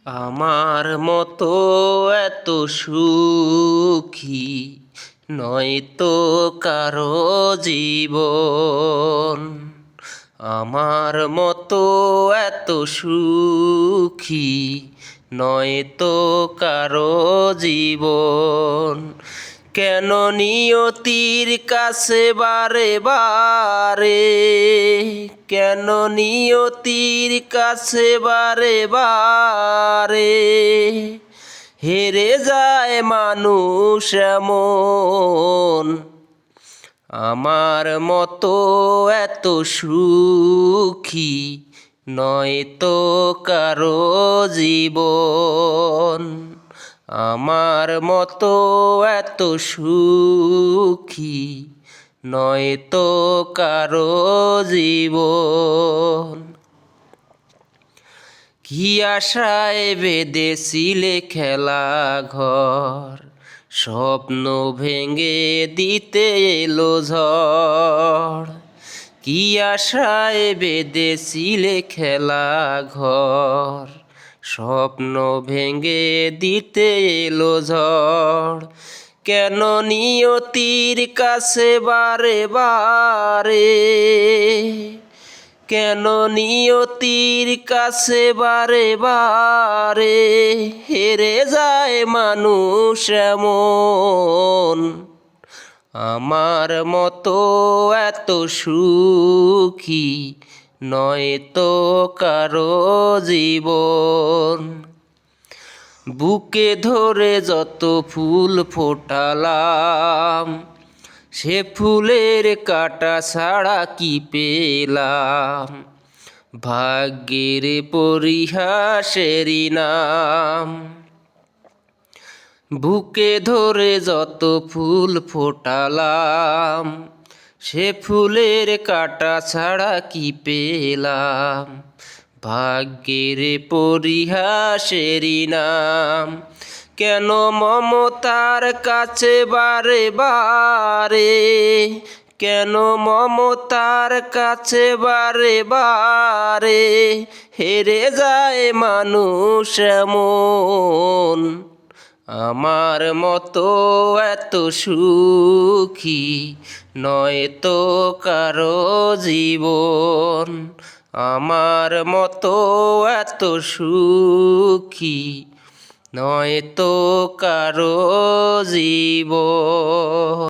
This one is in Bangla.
আমার মতো এত সুখী নয়তো কারো জীবন। আমার মতো এত সুখী নয়তো কারো জীবন। কেন নিয়তির কাছে বারে বারে, কেন নিয়তির কাছে বারে বারে হেরে যায় মানুষ এমন। আমার মতো এত সুখী নয়তো কারো জীবন। আমার মতো এত সুখী নয়তো কারো জীবন। কি আশায় বেঁধেছিলে খেলা ঘর, স্বপ্ন ভেঙে দিতে এলো ঝড়। কি আশায় বেঁধেছিলে খেলা ঘর, স্বপ্ন ভেঙে দিতে এলো ঝড়। কেন নিয়তির কাছে বারে বারে, কেন নিয়তির কাছে বারে বারে হেরে যায় মানুষ এমন। আমার মতো এত সুখী নয়তো কারো জীবন। বুকে ধরে যত ফুল ফোটালাম, সে ফুলের কাঁটা ছাড়া কি পেলাম। ভাগ্যের পরিহাসেরই নাম। বুকে ধরে যত ফুল ফোটালাম, সে ফুলের কাঁটা ছাড়া কি পেলাম। ভাগ্যের পরিহাসেরই নাম। কেন মমতার কাছে বারে বারে, কেন মমতার কাছে বারে বারে হেরে যায় মানুষ এমন। আমার মতো এত সুখী নয়তো কারো জীবন। আমার মতো এত সুখী নয়তো কারো জীবন।